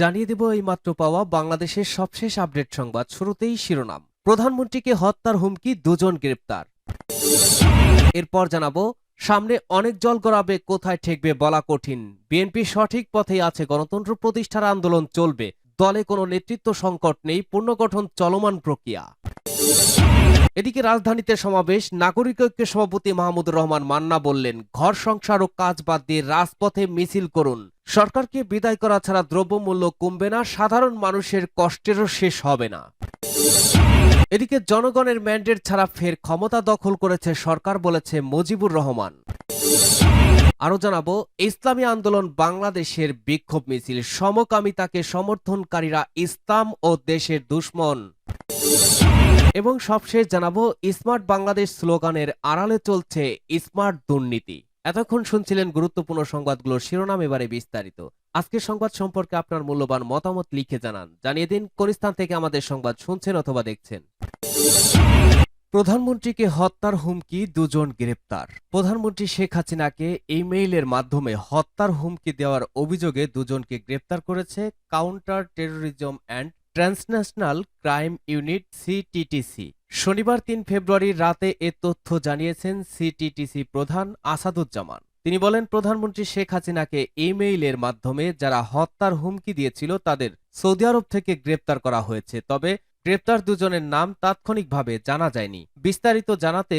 জানিয়ে দেব এইমাত্র পাওয়া বাংলাদেশের সবশেষ আপডেট সংবাদ। শুরুতেই শিরোনাম। প্রধানমন্ত্রীকে হত্যার হুমকি, দুজন গ্রেপ্তার। এরপর জানাবো, সামনে অনেক জল গড়াবে, কোথায় ঠেকবে বলা কঠিন। বিএনপি সঠিক পথেই আছে, গণতন্ত্র প্রতিষ্ঠার আন্দোলন চলবে। দলে কোনো নেতৃত্ব সংকট নেই, পুনর্গঠন চলমান প্রক্রিয়া। এদিকে রাজধানীতে সমাবেশ, নাগরিক ঐক্যের সভাপতি মাহমুদুর রহমান মান্না বললেন, ঘর সংসার ও কাজ বাদ দিয়ে রাজপথে মিছিল করুন। সরকারকে বিদায় করা ছাড়া দ্রব্যমূল্য কমবে না, সাধারণ মানুষের কষ্টেরও শেষ হবে না। এদিকে জনগণের ম্যান্ডেট ছাড়া ফের ক্ষমতা দখল করেছে সরকার, বলেছে মুজিবুর রহমান। আরো জানাবো, ইসলামী আন্দোলন বাংলাদেশের বিক্ষোভ মিছিল, সমকামিতাকে সমর্থনকারীরা ইসলাম ও দেশের দুশ্মন। এবং সবশেষ জানাবো, স্মার্ট বাংলাদেশ স্লোগানের আড়ালে চলছে স্মার্ট দুর্নীতি। এতক্ষণ শুনছিলেন গুরুত্বপূর্ণ সংবাদগুলোর শিরোনাম, এবারে বিস্তারিত। আজকের সংবাদ সম্পর্কে আপনার মূল্যবান মতামত লিখে জানান। জানিয়ে দিন কোন স্থান থেকে আমাদের সংবাদ শুনছেন অথবা দেখছেন। প্রধানমন্ত্রীকে হত্যার হুমকি, দুজন গ্রেপ্তার। প্রধানমন্ত্রী শেখ হাসিনাকে ইমেইলের মাধ্যমে হত্যার হুমকি দেওয়ার অভিযোগে দুজনকে গ্রেপ্তার করেছে counter terrorism and transnational crime unit CTTC. শনিবার ৩ ফেব্রুয়ারি রাতে এ তথ্য জানিয়েছেন সিটিটিসি প্রধান আসাদুজ্জামান। তিনি বলেন, প্রধানমন্ত্রী শেখ হাসিনাকে ইমেইলের মাধ্যমে যারা হত্যার হুমকি দিয়েছিল তাদের সৌদি আরব থেকে গ্রেপ্তার করা হয়েছে। তবে গ্রেপ্তার দুজনের নাম তাৎক্ষণিকভাবে জানা যায়নি। বিস্তারিত জানাতে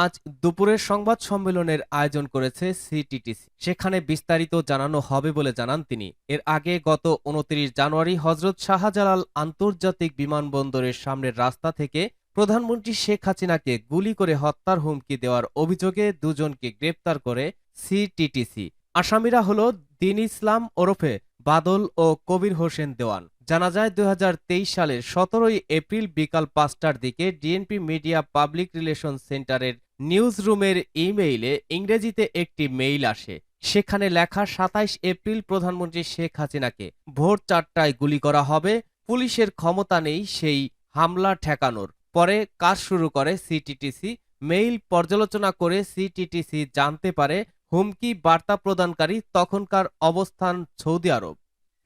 আজ দুপুরের সংবাদ সম্মেলনের আয়োজন করেছে সিটিটিসি। সেখানে বিস্তারিত জানানো হবে বলে জানান তিনি। এর আগে গত ২৯ জানুয়ারি হজরত শাহজালাল আন্তর্জাতিক বিমানবন্দরের সামনের রাস্তা থেকে প্রধানমন্ত্রী শেখ হাসিনাকে গুলি করে হত্যার হুমকি দেওয়ার অভিযোগে দুজনকে গ্রেপ্তার করে সিটিটিসি। আসামিরা হল দিন ইসলাম ওরফে বাদল ও কবির হোসেন দেওয়ান। জানা যায় ২০২৩ সালের ১৭ এপ্রিল বিকাল ৫টার দিকে ডিএনপি মিডিয়া পাবলিক রিলেশন সেন্টারের নিউজ রুমের ইমেইলে ইংরেজিতে একটি মেইল আসে। সেখানে লেখা, ২৭ এপ্রিল প্রধানমন্ত্রী শেখ হাসিনাকে ভোর ৪টায় গুলি করা হবে, পুলিশের ক্ষমতা নেই সেই হামলা ঠেকানোর। পরে কাজ শুরু করে সিটিটিসি। মেইল পর্যালোচনা করে সিটিটিসি জানতে পারে হুমকি বার্তা প্রদানকারী তখনকার অবস্থান সৌদি আরব।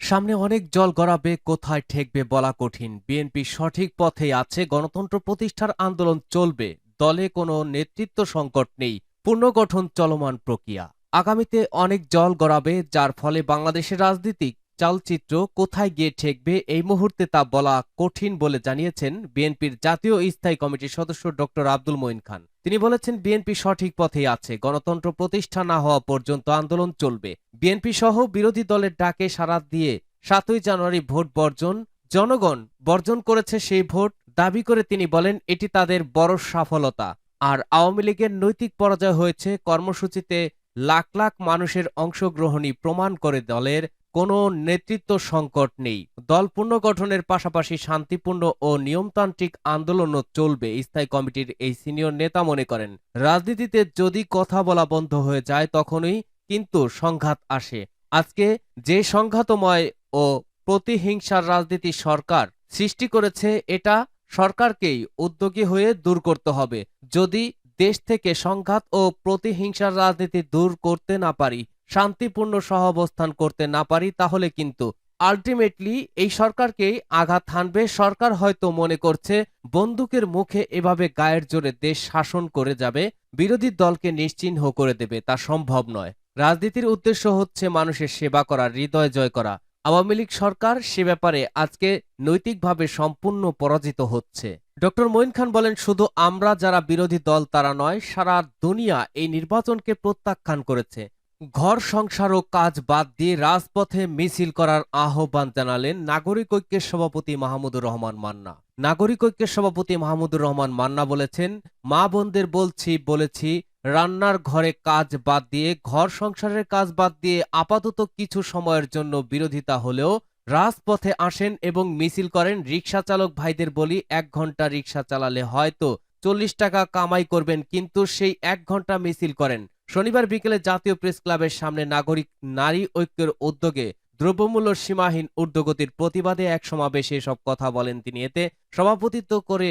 সামনে অনেক জল গড়াবে, কোথায় ঠেকবে বলা কঠিন। বিএনপি সঠিক পথেই আছে, গণতন্ত্র প্রতিষ্ঠার আন্দোলন চলবে। দলে কোনো নেতৃত্ব সংকট নেই, পুনর্গঠন চলমান প্রক্রিয়া। আগামীতে অনেক জল গড়াবে, যার ফলে বাংলাদেশের রাজনীতিক চালচিত্র কোথায় গিয়ে ঠেকবে এই মুহূর্তে তা বলা কঠিন বলে জানিয়েছেন বিএনপির জাতীয় স্থায়ী কমিটির সদস্য ডক্টর আব্দুল মঈন খান। তিনি বলেছেন, বিএনপি সঠিক পথেই আছে, গণতন্ত্র প্রতিষ্ঠা না হওয়া পর্যন্ত আন্দোলন চলবে। বিএনপি সহ বিরোধী দলের ডাকে সাড়া দিয়ে ৭ই জানুয়ারি ভোট বর্জন, জনগণ বর্জন করেছে সেই ভোট দাবি করে তিনি বলেন, এটি তাদের বড় সফলতা। আর আওয়ামী লীগের নৈতিক পরাজয় হয়েছে। কর্মসূচিতে লাখ লাখ মানুষের অংশগ্রহণই প্রমাণ করে দলের কোনো নেতৃত্ব সংকট নেই। দল পুনর্গঠনের পাশাপাশি শান্তিপূর্ণ ও নিয়মতান্ত্রিক আন্দোলনও চলবে। স্থায়ী কমিটির এই সিনিয়র নেতা মনে করেন, রাজনীতিতে যদি কথা বলা বন্ধ হয়ে যায় তখনই কিন্তু সংঘাত আসে। আজকে যে সংঘাতময় ও প্রতিহিংসার রাজনীতি সরকার সৃষ্টি করেছে, এটা সরকারকেই উদ্যোগী হয়ে দূর করতে হবে। যদি দেশ থেকে সংঘাত ও প্রতিহিংসার রাজনীতি দূর করতে না পারি, শান্তিপূর্ণ সহাবস্থান করতে না পারি, তাহলে কিন্তু আলটিমেটলি এই সরকারকেই আঘাত হানবে। সরকার হয়তো মনে করছে বন্দুকের মুখে এভাবে গায়ের জোরে দেশ শাসন করে যাবে, বিরোধী দলকে নিশ্চিহ্ন করে দেবে। তা সম্ভব নয়। রাজনীতির উদ্দেশ্য হচ্ছে মানুষের সেবা করা, হৃদয় জয় করা। আওয়ামী লীগ সরকার সে ব্যাপারে আজকে নৈতিকভাবে সম্পূর্ণ পরাজিত হচ্ছে। ডক্টর মঈন খান বলেন, শুধু আমরা যারা বিরোধী দল তারা নয়, সারা দুনিয়া এই নির্বাচনকে প্রত্যাখ্যান করেছে। ঘর সংসার ও কাজ বাদ দিয়ে রাজপথে মিছিল করার আহ্বান জানালেন নাগরিক ঐক্যের সভাপতি মাহমুদুর রহমান মান্না। নাগরিক ঐক্যের সভাপতি মাহমুদুর রহমান মান্না বলেছেন, মা বোনদের বলেছি রান্নার ঘরে কাজ বাদ দিয়ে, ঘর সংসারের কাজ বাদ দিয়ে আপাতত কিছু সময়ের জন্য বিরোধিতা হলেও রাজপথে আসেন এবং মিছিল করেন। রিকশা চালক ভাইদের বলি, ১ ঘন্টা রিকশা চালালে হয়তো ৪০ টাকা কামাই করবেন, কিন্তু সেই ১ ঘন্টা মিছিল করেন। শনিবার বিকেলে জাতীয় প্রেস ক্লাবের সামনে নারী ঐক্যের উদ্যোগে দ্রব্যমূল্য সীমাহীন ঊর্ধ্বগতির প্রতিবাদে এক সমাবেশে এসব কথা বলেন তিনি। এতে সভাপতিত্ব করে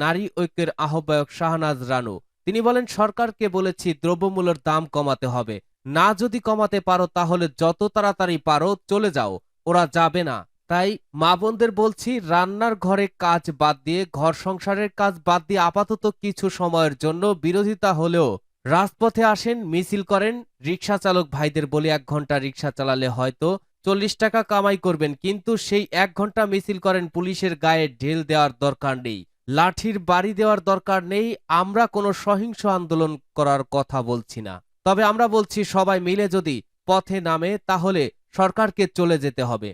নারী ঐক্যের আহ্বায়ক শাহনাজ রানু। তিনি বলেন, সরকারকে বলেছি দ্রব্যমূল্যের দাম কমাতে হবে, না যদি কমাতে পারো তাহলে যত তাড়াতাড়ি পারো চলে যাও। ওরা যাবে না। তাই মা বোনদের বলছি, রান্নার ঘরে কাজ বাদ দিয়ে, ঘর সংসারের কাজ বাদ দিয়ে আপাতত কিছু সময়ের জন্য বিরোধিতা হলেও রাজপথে আসেন, মিছিল করেন। রিকশা চালক ভাইদের বলি, 1 ঘন্টা রিকশা চালালে হয়তো 40 টাকা কামাই করবেন, কিন্তু সেই 1 ঘন্টা মিছিল করেন, পুলিশের গায়ে ঢেল দেওয়ার দরকার নেই, লাঠির বাড়ি দেওয়ার দরকার নেই। আমরা কোনো সহিংস আন্দোলন করার কথা বলছি না, তবে আমরা বলছি সবাই মিলে যদি পথে নামে তাহলে সরকারকে চলে যেতে হবে।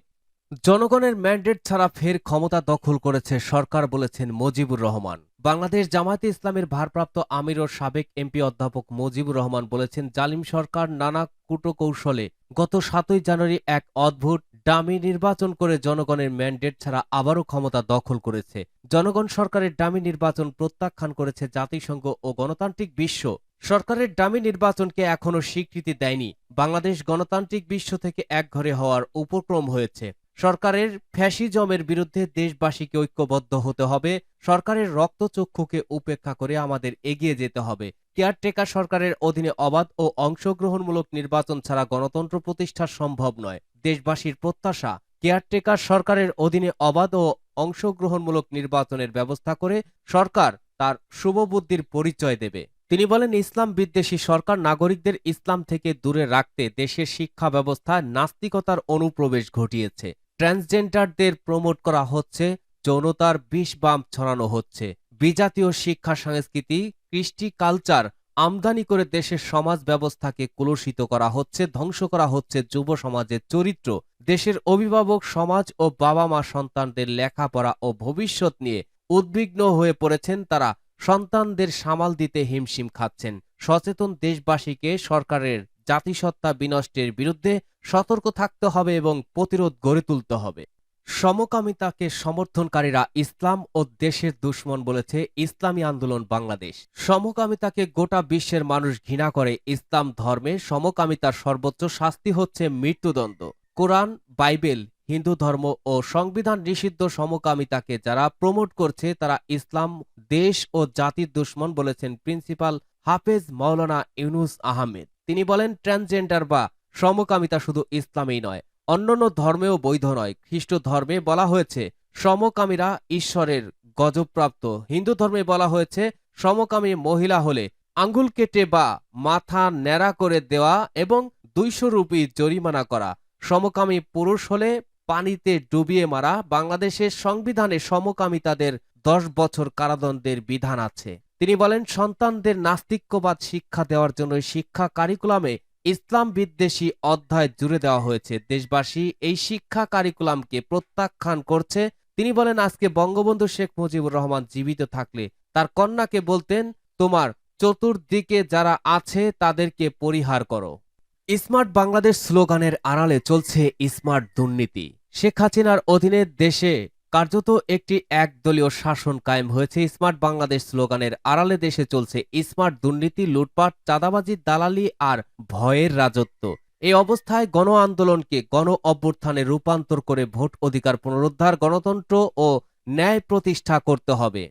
জনগণের ম্যান্ডেট ছাড়া ফের ক্ষমতা দখল করেছে সরকার, বলেছেন মজিবুর রহমান। বাংলাদেশ জামায়াতে ইসলামের ভারপ্রাপ্ত আমির ও সাবেক এমপি অধ্যাপক মজিবুর রহমান বলেছেন, জালিম সরকার নানা কূটকৌশলে গত 7ই জানুয়ারি এক অদ্ভুত ডামি নির্বাচন করে জনগণের ম্যান্ডেট ছাড়া আবারও ক্ষমতা দখল করেছে। জনগণ সরকারের ডামি নির্বাচন প্রত্যাখ্যান করেছে জাতিসংঘ ও গণতান্ত্রিক বিশ্ব। সরকারের ডামি নির্বাচনকে এখনো স্বীকৃতি দেয়নি। বাংলাদেশ গণতান্ত্রিক বিশ্ব থেকে একঘরে হওয়ার উপক্রম হয়েছে। সরকারের ফ্যাসিজমের বিরুদ্ধে দেশবাসীকে ঐক্যবদ্ধ হতে হবে। সরকারের রক্তচক্ষুকে উপেক্ষা করে আমাদের এগিয়ে যেতে হবে। কেয়ারটেকার সরকারের অধীনে অবাধ ও অংশগ্রহণমূলক নির্বাচন ছাড়া গণতন্ত্র প্রতিষ্ঠা সম্ভব নয়। দেশবাসীর প্রত্যাশা, কেয়ারটেকার সরকারের অধীনে অবাধ ও অংশগ্রহণমূলক নির্বাচনের ব্যবস্থা করে সরকার তার শুভবুদ্ধির পরিচয় দেবে। তিনি বলেন, ইসলাম বিদ্বেষী সরকার নাগরিকদের ইসলাম থেকে দূরে রাখতে দেশের শিক্ষা ব্যবস্থায় নাস্তিকতার অনুপ্রবেশ ঘটিয়েছে। ট্রান্সজেন্ডারদের প্রমোট করা হচ্ছে, যৌনতার বিষ বাম ছড়ানো হচ্ছে, বিজাতীয় শিক্ষা সংস্কৃতি, কৃষ্টি কালচার আমদানি করে দেশের সমাজ ব্যবস্থাকে কলুষিত করা হচ্ছে, ধ্বংস করা হচ্ছে যুব সমাজের চরিত্র। দেশের অভিভাবক সমাজ ও বাবা মা সন্তানদের লেখাপড়া ও ভবিষ্যৎ নিয়ে উদ্বিগ্ন হয়ে পড়েছেন। তারা সন্তানদের সামাল দিতে হিমশিম খাচ্ছেন। সচেতন দেশবাসীকে সরকারের জাতিসত্তা বিনষ্টের বিরুদ্ধে সতর্ক থাকতে হবে এবং প্রতিরোধ গড়ে তুলতে হবে। সমকামিতাকে সমর্থনকারীরা ইসলাম ও দেশের দুশ্মন, বলেছে ইসলামী আন্দোলন বাংলাদেশ। সমকামিতাকে গোটা বিশ্বের মানুষ ঘৃণা করে। ইসলাম ধর্মে সমকামিতার সর্বোচ্চ শাস্তি হচ্ছে মৃত্যুদণ্ড। কোরআন, বাইবেল, হিন্দু ধর্ম ও সংবিধান নিষিদ্ধ সমকামিতাকে যারা প্রমোট করছে তারা ইসলাম, দেশ ও জাতির দুশ্মন, বলেছেন প্রিন্সিপাল হাফেজ মাওলানা ইউনুস আহমেদ। তিনি বলেন, ট্রান্সজেন্ডার বা সমকামিতা শুধু ইসলামেই নয়, অন্যান্য ধর্মেও বৈধ নয়। খ্রিস্ট ধর্মে বলা হয়েছে সমকামীরা ঈশ্বরের গজবপ্রাপ্ত। হিন্দু ধর্মে বলা হয়েছে সমকামী মহিলা হলে আঙ্গুল কেটে বা মাথা ন্যাড়া করে দেওয়া এবং 200 রুপি জরিমানা করা। সমকামী পুরুষ হলে পানিতে ডুবিয়ে মারা। বাংলাদেশের সংবিধানে সমকামিতাদের 10 বছর কারাদণ্ডের বিধান আছে। তিনি বলেন, সন্তানদের নাস্তিক্যবাদ শিক্ষা দেওয়ার জন্য শিক্ষা কারিকুলামে ইসলাম বিদ্বেষী অধ্যায় জুড়ে দেওয়া হয়েছে। দেশবাসী এই শিক্ষা কারিকুলামকে প্রত্যাখ্যান করছে। তিনি বলেন, আজকে বঙ্গবন্ধু শেখ মুজিবুর রহমান জীবিত থাকলে তার কন্যাকে বলতেন, তোমার চতুর্দিকে যারা আছে তাদেরকে পরিহার করো। স্মার্ট বাংলাদেশ স্লোগানের আড়ালে চলছে স্মার্ট দুর্নীতি। শেখ হাসিনার অধীনে দেশে কার্যত একটি একদলীয় শাসন কায়েম হয়েছে। স্মার্ট বাংলাদেশ স্লোগানের আড়ালে দেশে চলছে স্মার্ট দুর্নীতি, লুটপাট, চাঁদাবাজি, দালালি আর ভয়ের রাজত্ব। এই অবস্থায় গণ আন্দোলনকে গণ অভ্যুত্থানে রূপান্তর করে ভোট অধিকার পুনরুদ্ধার, গণতন্ত্র ও ন্যায় প্রতিষ্ঠা করতে হবে।